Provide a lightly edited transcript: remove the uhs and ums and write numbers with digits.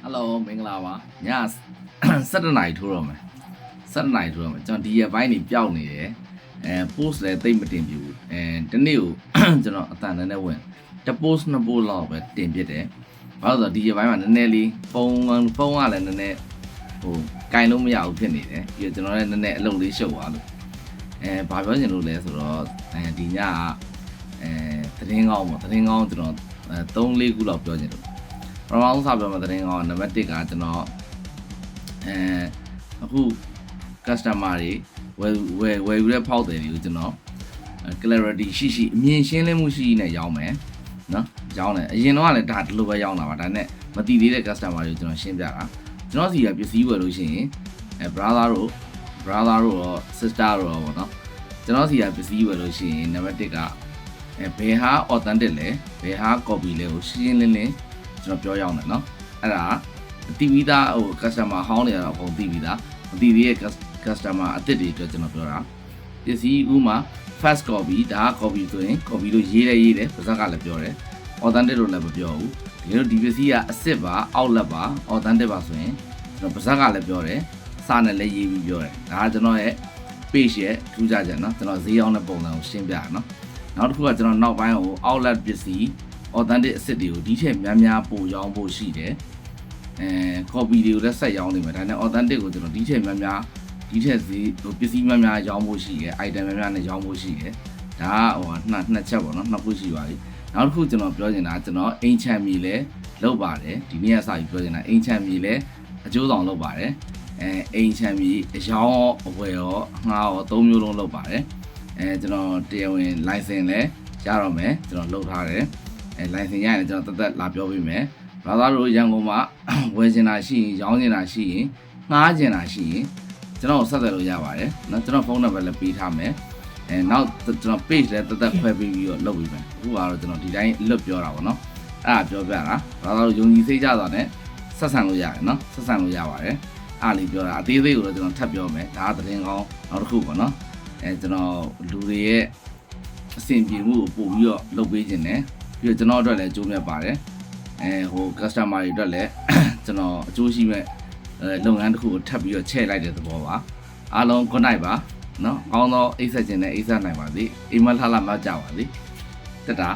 Hello မင်္ဂလာပါည7 နိုင်ထိုးတော့မယ်7 နိုင်ထိုးတော့မယ်ကျွန်တော်ဒီရက်ပိုင်းနေပျောက်နေတယ်post လည်းတိတ်မတင်ပြဘူးတနေ့ကိုကျွန်တော်အတန်နဲ့ဝင်တ post 2 post လောက်ပဲတင်ပြတယ်ဘာလို့ဆိုတော့ဒီရက်ပိုင်းမှာနည်းနည်းလေးဖုန်းကလည်းနည်းနည်းဟိုကင်လို့မရဘူးဖြစ်နေတယ်ပြီးတော့ကျွန်တော်လည်းနည်းနည်းအလုပ်လေးရှုပ်သွားလို့ဘာပြောချင်လို့လဲဆိုတော့ဒီညကသတင်းကောင်းပေါ့သတင်းကောင်းကျွန်တော်3-4 ခုလောက်ပြောချင်လို့ပထမဆုံးစပြောမယ့်သတင်းကောင်းနံပါတ်1ကကျွန်တော်အခု customer တွေဝယ်ယူတဲ့ဖောက်တယ်တွေကိုကျွန်တော် clarity ရှိအမြင်ရှင်းလင်းမှုရှိနဲ့ရောင်းမယ်နော်ရောင်းတယ်အရင်တော့ကလည်းဒါဒီလိုပဲရောင်းတာပါဒါနဲ့မတည်သေးတဲ့ customer တွေကိုကျွန်တော်ရှင်းပြတာကျွန်တော်စီကပစ္စည်းဝယ်လို့ရှိရင်brother တို့ရော sister တို့ရောပေါ့နော်ကျွန်တော်စီကပစ္စည်းဝယ်လို့ရှိရင်နံပါတ်1ကဘယ်ဟာ authentic လဲဘယ်ဟာ copy လဲကိုရှင်းလင်းကျွန်တော်ပြောရအောင်တယ်နော်အဲ့ဒါတီဗီသားဟို customer ဟောင်းနေရတော့အကုန်တီဗီသားမတီဗီရဲ့ customer အစ်စ်တွေအတွက်ကျွန်တော်ပြောတာပစ္စည်းဥမာ first copy ဒါက copy ဆိုရင် copy လို့ရေးတယ်ပါဇက်ကလည်းပြောတယ် authentic လို့လည်းမပြောဘူးဒီပစ္စည်းကအစ်စ်ပါ outlet ပါ authentic ပါဆိုရင်ကျွန်တော်ပါဇက်ကလည်းပြောတယ်စာနဲ့လည်းရေးပြီးပြောတယ်ဒါကကျွန်တော်ရဲ့ page ရဲ့ထူးခြားချက်နော်ကျွန်တော်ဈေးရောင်းတဲ့ပုံစံကိုရှင်းပြရနော်နောက်တစ်ခုကကျွန်တော်နောက်ပိုင်းကို outlet ပစ္စည်း authentic အစ်စ်တွေကိုဒီထက်များပို့ရောင်းဖို့ရှိတယ်copy တွေကိုလည်းဆက်ရောင်းနေမှာဒါနဲ့ authentic ကိုကျွန်တော်ဒီထက်ဒီထက်ဈေးပစ္စည်းများရောင်းဖို့ရှိတယ် item များနဲ့ရောင်းဖို့ရှိတယ်ဒါကဟိုနှစ်ချက်ပေါ့နော်နှစ်ခုရှိပါပြီနောက်တစ်ခုကျွန်တော်ပြောချင်တာကျွန်တော်အိမ်ချမ်းမီလဲလုပ်ပါတယ်ဒီနေ့ကစပြီးပြောချင်တာအိမ်ချမ်းမီလဲအကျိုးဆောင်လုပ်ပါတယ်အိမ်ချမ်းမီအယောင်းအဝယ်ရောငှားရော3မျိုးလုံးလုပ်ပါတယ်ကျွန်တော်တရားဝင် license လဲရတော့မယ်ကျွန်တော်လုပ်ထားတယ်license ရရင်ကျွန်တော်တက်လာပြောပေးမယ်ဘာသာတို့ရန်ကုန်မှာဝယ်ချင်တာရှိရင်ရောင်းချင်တာရှိရင်ငှားချင်တာရှိရင်ကျွန်တော်ဆက်သွယ်လို့ရပါတယ်เนาะကျွန်တော်ဖုန်းနံပါတ်လည်းပေးထားမယ်နောက်ကျွန်တော် page လည်းတက်ခွဲပေးပြီးတော့လုပ်ပေးမယ်အခုကတော့ကျွန်တော်ဒီတိုင်းလွတ်ပြောတာပေါ့เนาะအဲ့ဒါပြောပြတာဘာသာတို့ယုံကြည်စိတ်ကြတာနဲ့ဆက်ဆံလို့ရတယ်เนาะဆက်ဆံလို့ရပါတယ်အားလေးပြောတာအသေးသေးကိုတော့ကျွန်တော်ထပ်ပြောမယ်ဒါကသတင်းကောင်းနောက်တစ်ခုပေါ့เนาะကျွန်တော်လူတွေရဲ့အဆင်ပြေမှုကိုပို့ပြီးတော့လုပ်ပေးခြင်းနဲ့ပြီးတော့ကျွန်တော်အတွက်လည်းအကျိုးမြတ်ပါတယ်ဟို customer တွေအတွက်လည်းကျွန်တော်အကျိုးရှိမဲ့လုပ်ငန်းတစ်ခုကိုထပ်ပြီးတော့ချဲ့လိုက်တဲ့သဘောပါအားလုံး good night ပါเนาะကောင်းသောအိပ်ဆက်ခြင်းနဲ့အိပ်ဆက်နိုင်ပါစေအိမ်မလှလှမကြပါစေတက်တာ